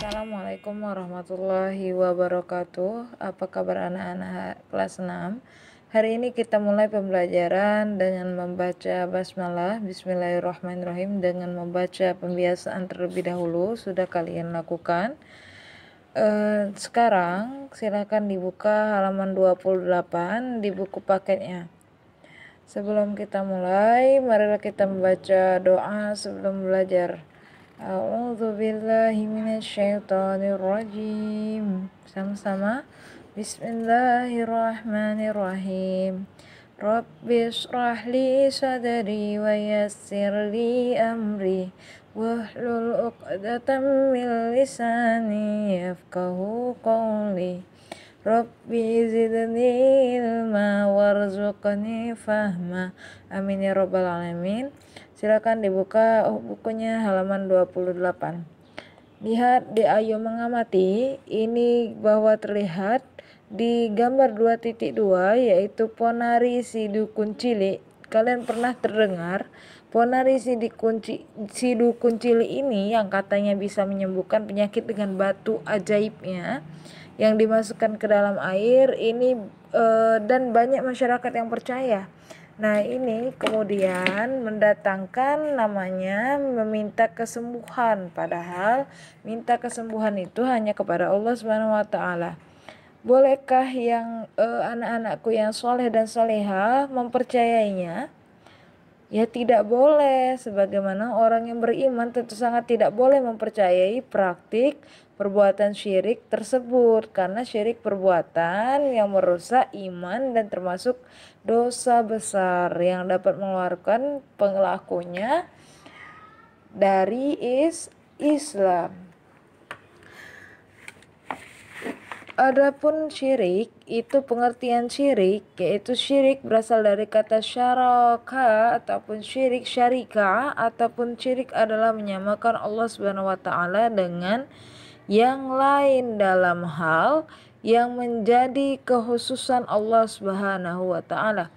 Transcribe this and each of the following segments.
Assalamualaikum warahmatullahi wabarakatuh. Apa kabar anak-anak kelas 6? Hari ini kita mulai pembelajaran dengan membaca basmalah, bismillahirrahmanirrahim, dengan membaca pembiasaan terlebih dahulu. Sudah kalian lakukan? Sekarang silakan dibuka halaman 28 di buku paketnya. Sebelum kita mulai, marilah kita membaca doa sebelum belajar. A'udzu billahi minasyaitonir rajim. Sama-sama. Bismillahirrahmanirrahim. Rabbi shrah li sadri wa yassir li amri wahlul 'uqdatam min lisani yafqahu qawli. Rabbi zidni ilma warzuqni fahma. Amin ya rabbal alamin. Silakan dibuka bukunya halaman 28. Lihat di Ayo Mengamati, ini bahwa terlihat di gambar 2.2 yaitu Ponari si dukun cilik. Kalian pernah terdengar Ponari si dukun cilik ini yang katanya bisa menyembuhkan penyakit dengan batu ajaibnya yang dimasukkan ke dalam air ini, dan banyak masyarakat yang percaya. Nah, ini kemudian mendatangkan namanya meminta kesembuhan, padahal minta kesembuhan itu hanya kepada Allah Subhanahu wa taala. Bolehkah yang anak-anakku yang soleh dan soleha mempercayainya? Ya tidak boleh, sebagaimana orang yang beriman tentu sangat tidak boleh mempercayai praktik perbuatan syirik tersebut, karena syirik perbuatan yang merusak iman dan termasuk dosa besar yang dapat mengeluarkan pelakunya dari Islam. Adapun syirik, itu pengertian syirik, yaitu syirik berasal dari kata syaraka ataupun syirik syarika, ataupun syirik adalah menyamakan Allah Subhanahu wa taala dengan yang lain dalam hal yang menjadi kekhususan Allah Subhanahu wa taala.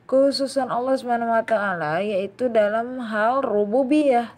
Kekhususan Allah Subhanahu wa taala yaitu dalam hal rububiyah.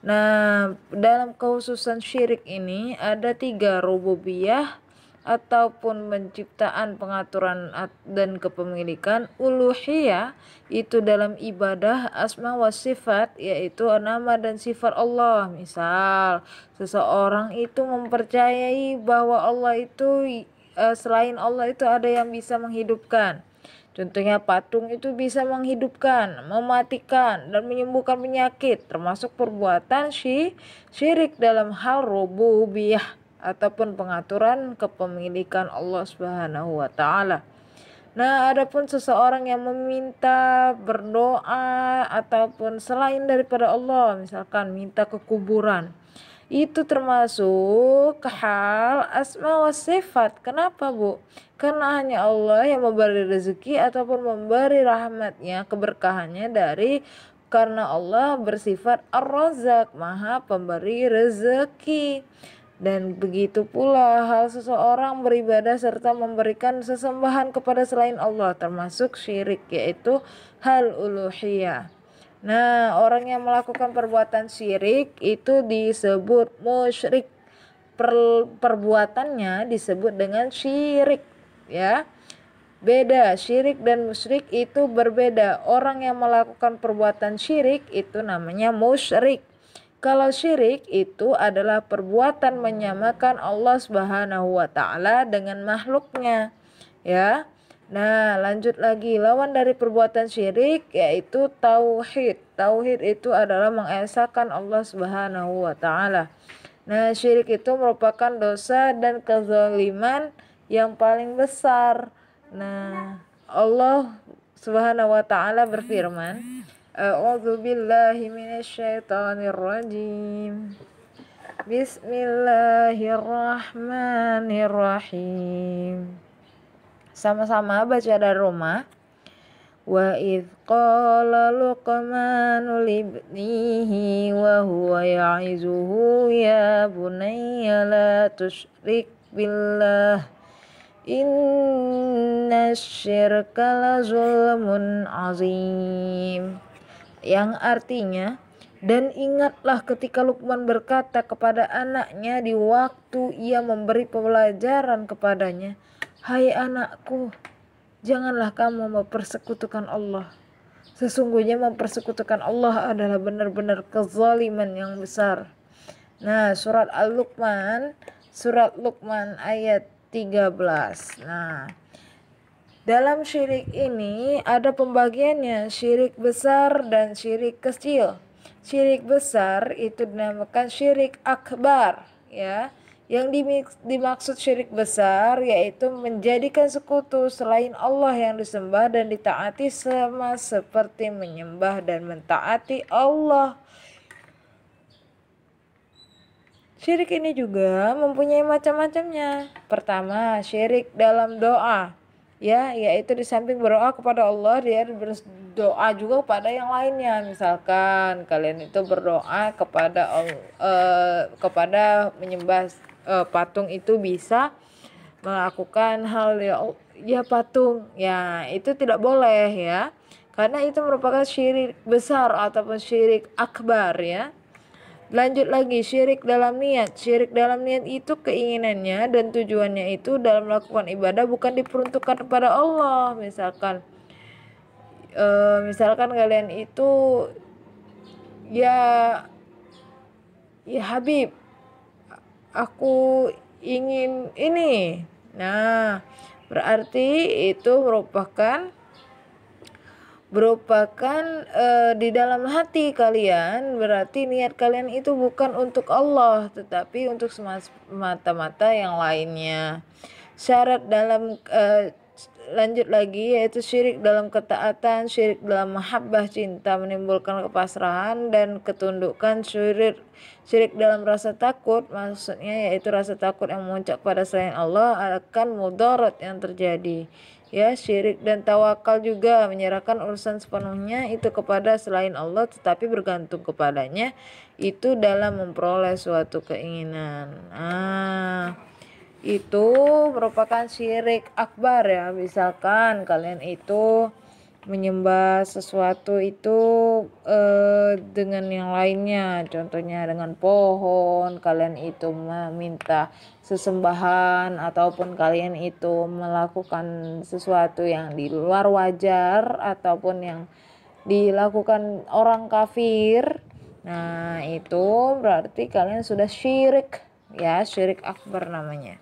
Nah, dalam kekhususan syirik ini ada 3, rububiyah ataupun penciptaan, pengaturan dan kepemilikan. Uluhiyah itu dalam ibadah, asma wa sifat yaitu nama dan sifat Allah. Misal seseorang itu mempercayai bahwa Allah itu selain Allah itu ada yang bisa menghidupkan. Contohnya patung itu bisa menghidupkan, mematikan, dan menyembuhkan penyakit, termasuk perbuatan syirik dalam hal rububiyah ataupun pengaturan kepemilikan Allah Subhanahu wa taala. Nah, adapun seseorang yang meminta, berdoa ataupun selain daripada Allah, misalkan minta ke kuburan, itu termasuk hal asma wa sifat. Kenapa, Bu? Karena hanya Allah yang memberi rezeki ataupun memberi rahmatnya, keberkahannya karena Allah bersifat Ar-Razzaq, Maha Pemberi rezeki. Dan begitu pula hal seseorang beribadah serta memberikan sesembahan kepada selain Allah, termasuk syirik, yaitu hal uluhiyah. Nah, orang yang melakukan perbuatan syirik itu disebut musyrik. Perbuatannya disebut dengan syirik, ya. Beda, syirik dan musyrik itu berbeda. Orang yang melakukan perbuatan syirik itu namanya musyrik. Kalau syirik itu adalah perbuatan menyamakan Allah Subhanahu wa taala dengan makhluknya, ya. Nah, lanjut lagi, lawan dari perbuatan syirik yaitu tauhid. Tauhid itu adalah mengesahkan Allah Subhanahu wa taala. Nah, syirik itu merupakan dosa dan kezaliman yang paling besar. Nah, Allah Subhanahu wa taala berfirman, A'udzu billahi minasyaitonir rajim. Bismillahirrahmanirrahim. Sama-sama baca dari rumah. Wa idz qala Luqmanu libnihi wa huwa ya'izuhu ya bunayya la tusyrik billah innasyirka la zulmun azim. Yang artinya, Dan ingatlah ketika Luqman berkata kepada anaknya di waktu ia memberi pelajaran kepadanya, "Hai anakku, janganlah kamu mempersekutukan Allah. Sesungguhnya mempersekutukan Allah adalah benar-benar kezaliman yang besar." Nah, surat Luqman ayat 13. Nah, dalam syirik ini ada pembagiannya, syirik besar dan syirik kecil. Syirik besar itu dinamakan syirik akbar, ya. Yang dimaksud syirik besar yaitu menjadikan sekutu selain Allah yang disembah dan ditaati sama seperti menyembah dan mentaati Allah. Syirik ini juga mempunyai macam-macamnya. Pertama, syirik dalam doa. Ya, yaitu di samping berdoa kepada Allah, dia berdoa juga kepada yang lainnya. Misalkan kalian itu berdoa kepada menyembah patung, itu bisa melakukan hal ya patung. Ya, itu tidak boleh ya. Karena itu merupakan syirik besar ataupun syirik akbar ya. Lanjut lagi, syirik dalam niat. Syirik dalam niat itu keinginannya dan tujuannya itu dalam melakukan ibadah bukan diperuntukkan kepada Allah. Misalkan kalian itu ya Habib, aku ingin ini. Nah, berarti itu merupakan di dalam hati kalian, berarti niat kalian itu bukan untuk Allah tetapi untuk semata-mata yang lainnya. Syarat dalam lanjut lagi yaitu syirik dalam ketaatan, syirik dalam mahabbah cinta menimbulkan kepasrahan dan ketundukan, syirik dalam rasa takut, maksudnya yaitu rasa takut yang memuncak pada selain Allah akan mudarat yang terjadi. Ya, syirik dan tawakal juga menyerahkan urusan sepenuhnya itu kepada selain Allah tetapi bergantung kepadanya itu dalam memperoleh suatu keinginan. Itu merupakan syirik akbar ya. Misalkan kalian itu menyembah sesuatu itu dengan yang lainnya, contohnya dengan pohon, kalian itu meminta sesembahan ataupun kalian itu melakukan sesuatu yang di luar wajar ataupun yang dilakukan orang kafir. Nah, itu berarti kalian sudah syirik ya, syirik akbar namanya.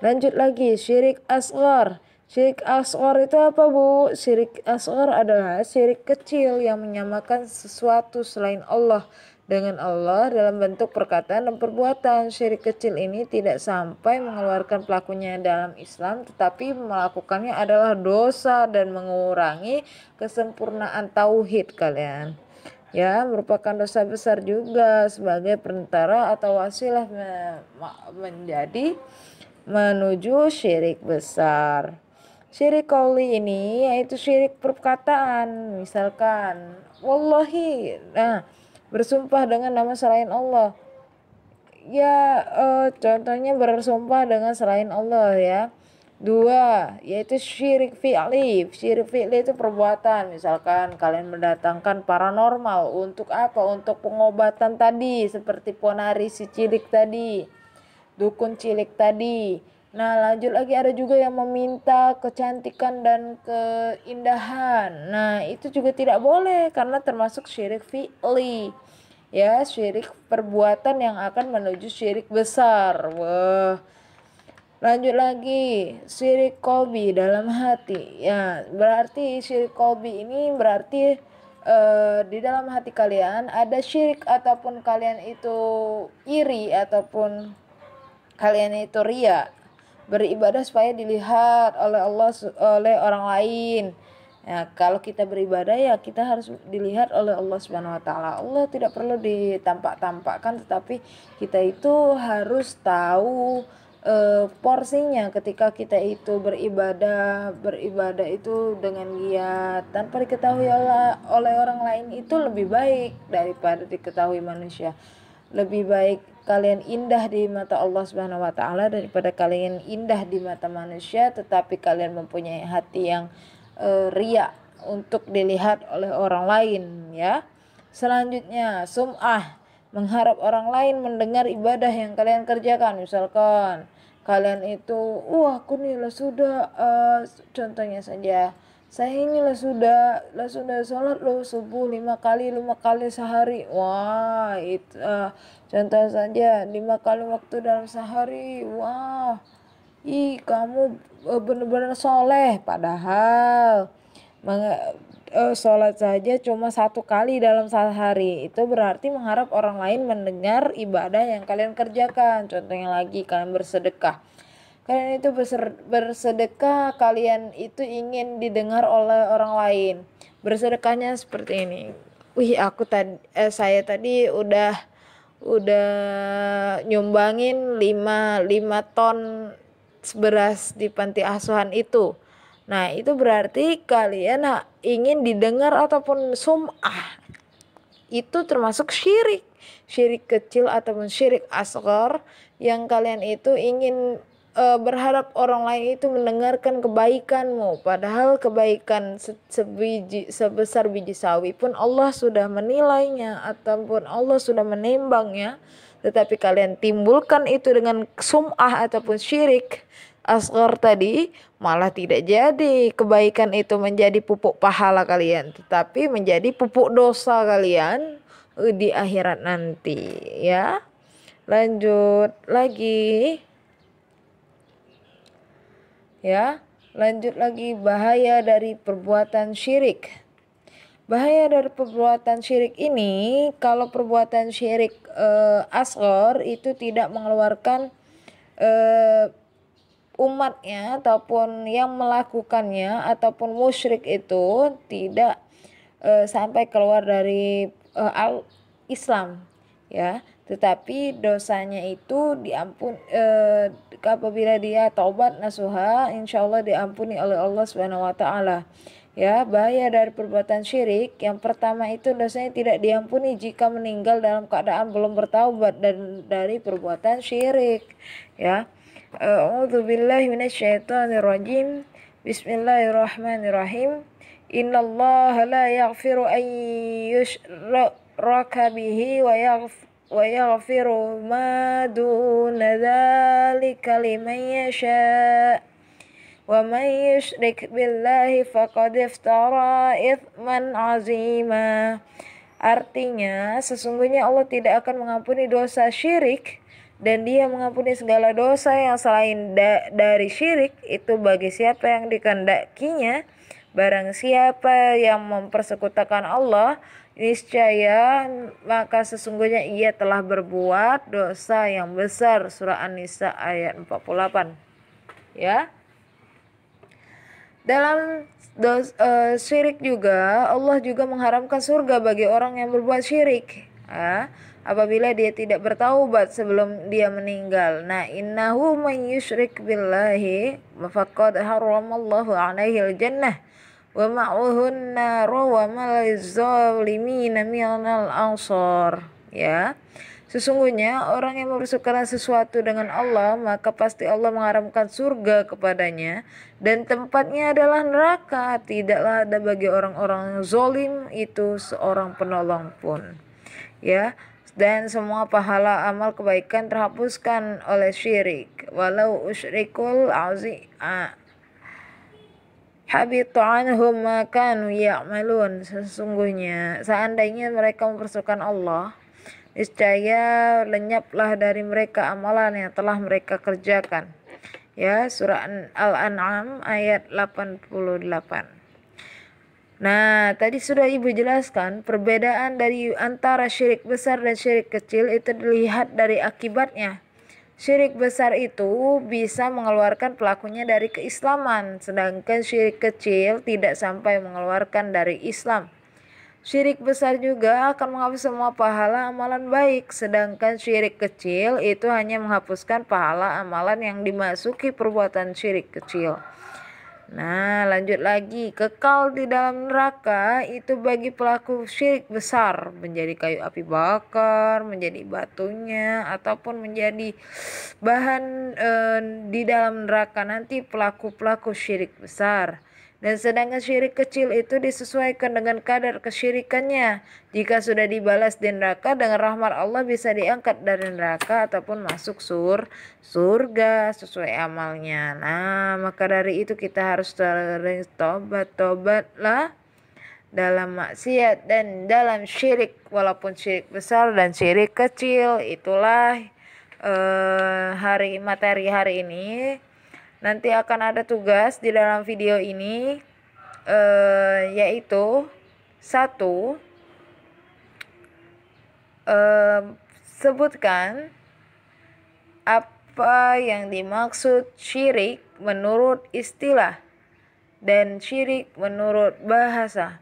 Lanjut lagi, syirik asghar. Syirik asghar itu apa, Bu? Syirik asghar adalah syirik kecil yang menyamakan sesuatu selain Allah dengan Allah dalam bentuk perkataan dan perbuatan. Syirik kecil ini tidak sampai mengeluarkan pelakunya dalam Islam, tetapi melakukannya adalah dosa dan mengurangi kesempurnaan tauhid kalian. Ya, merupakan dosa besar juga sebagai perantara atau wasilah menjadi menuju syirik besar. Syirik qauli ini yaitu syirik perkataan. Misalkan wallahi, bersumpah dengan nama selain Allah. Ya, contohnya bersumpah dengan selain Allah ya. Dua, yaitu syirik fi'li. Syirik fi'li itu perbuatan. Misalkan kalian mendatangkan paranormal untuk apa? Untuk pengobatan tadi, seperti ponari si cilik tadi, dukun cilik tadi. Nah, lanjut lagi ada juga yang meminta kecantikan dan keindahan. Nah, itu juga tidak boleh karena termasuk syirik fi'li. Ya, syirik perbuatan yang akan menuju syirik besar. Wah. Lanjut lagi, syirik qalbi dalam hati. Ya, berarti syirik qalbi ini berarti di dalam hati kalian ada syirik ataupun kalian itu iri ataupun kalian itu riya, beribadah supaya dilihat oleh Allah, oleh orang lain. Ya, kalau kita beribadah ya kita harus dilihat oleh Allah Subhanahu wa taala. Allah tidak perlu ditampak-tampakkan, tetapi kita itu harus tahu porsinya ketika kita itu beribadah itu dengan giat tanpa diketahui oleh orang lain itu lebih baik daripada diketahui manusia. Lebih baik kalian indah di mata Allah Subhanahu wa taala daripada kalian indah di mata manusia tetapi kalian mempunyai hati yang riya untuk dilihat oleh orang lain ya. Selanjutnya, sum'ah, mengharap orang lain mendengar ibadah yang kalian kerjakan. Misalkan kalian itu, aku nih lah sudah, contohnya saja, saya ini lah sudah sholat loh subuh 5 kali sehari. Wah, itu contoh saja 5 kali waktu dalam sehari. Wah, kamu benar-benar soleh. Padahal sholat saja cuma 1 kali dalam sehari. Itu berarti mengharap orang lain mendengar ibadah yang kalian kerjakan. Contohnya lagi, kalian bersedekah. Kalian itu bersedekah, kalian itu ingin didengar oleh orang lain. Bersedekahnya seperti ini. Saya tadi udah nyumbangin 5 ton beras di panti asuhan itu. Nah, itu berarti kalian ingin didengar ataupun sum'ah. Itu termasuk syirik. Syirik kecil ataupun syirik asghar yang kalian itu ingin berharap orang lain itu mendengarkan kebaikanmu, padahal kebaikan sebesar biji sawi pun Allah sudah menilainya ataupun Allah sudah menimbangnya, tetapi kalian timbulkan itu dengan sum'ah ataupun syirik asghar tadi, malah tidak jadi kebaikan itu menjadi pupuk pahala kalian, tetapi menjadi pupuk dosa kalian di akhirat nanti, ya. Lanjut lagi. Ya, lanjut lagi, bahaya dari perbuatan syirik. Bahaya dari perbuatan syirik ini, kalau perbuatan syirik asghar itu tidak mengeluarkan umatnya ataupun yang melakukannya ataupun musyrik itu tidak sampai keluar dari Islam, ya. Tetapi dosanya itu apabila dia taubat nasuha, insyaallah diampuni oleh Allah Subhanahu wa taala. Ya, bahaya dari perbuatan syirik, yang pertama itu dosanya tidak diampuni jika meninggal dalam keadaan belum bertaubat dari perbuatan syirik, ya. A'udzubillahi minasyaitonirrajim. Bismillahirrahmanirrahim. Innallaha la yaghfiru an yushraka bihi wa yaghfiru ma duna dzalika liman yasha. Wa may yusyrik billahi faqad iftara itsman 'azima. Artinya, sesungguhnya Allah tidak akan mengampuni dosa syirik, dan Dia mengampuni segala dosa yang selain dari syirik itu bagi siapa yang dikehendakinya. Barang siapa yang mempersekutukan Allah, niscaya maka sesungguhnya ia telah berbuat dosa yang besar. Surah An-Nisa ayat 48. Ya. Dalam syirik juga, Allah juga mengharamkan surga bagi orang yang berbuat syirik, apabila dia tidak bertaubat sebelum dia meninggal. Nah, innahu man yusyrik billahi faqad haramallahu 'alaihi al-jannah wa ma'uhun nar wa ma lizzalimin minal ansar. Ya. Sesungguhnya orang yang mempersekutukan sesuatu dengan Allah, maka pasti Allah mengharamkan surga kepadanya, dan tempatnya adalah neraka. Tidaklah ada bagi orang-orang zalim itu seorang penolong pun. Ya, dan semua pahala amal kebaikan terhapuskan oleh syirik. Walau usyrikul habitu anhum ma kanu ya'malun. Sesungguhnya seandainya mereka mempersekutukan Allah, niscaya lenyaplah dari mereka amalan yang telah mereka kerjakan. Ya, surah Al-An'am ayat 88. Nah, tadi sudah Ibu jelaskan perbedaan dari antara syirik besar dan syirik kecil itu dilihat dari akibatnya. Syirik besar itu bisa mengeluarkan pelakunya dari keislaman, sedangkan syirik kecil tidak sampai mengeluarkan dari Islam. Syirik besar juga akan menghapus semua pahala amalan baik, sedangkan syirik kecil itu hanya menghapuskan pahala amalan yang dimasuki perbuatan syirik kecil. Nah, lanjut lagi, kekal di dalam neraka itu bagi pelaku syirik besar, menjadi kayu api bakar, menjadi batunya, ataupun menjadi bahan di dalam neraka nanti pelaku-pelaku syirik besar. Dan sedangkan syirik kecil itu disesuaikan dengan kadar kesyirikannya. Jika sudah dibalas di neraka, dengan rahmat Allah bisa diangkat dari neraka ataupun masuk surga sesuai amalnya. Nah, maka dari itu kita harus sering tobatlah dalam maksiat dan dalam syirik, walaupun syirik besar dan syirik kecil. Itulah materi hari ini. Nanti akan ada tugas di dalam video ini, yaitu 1, sebutkan apa yang dimaksud syirik menurut istilah dan syirik menurut bahasa.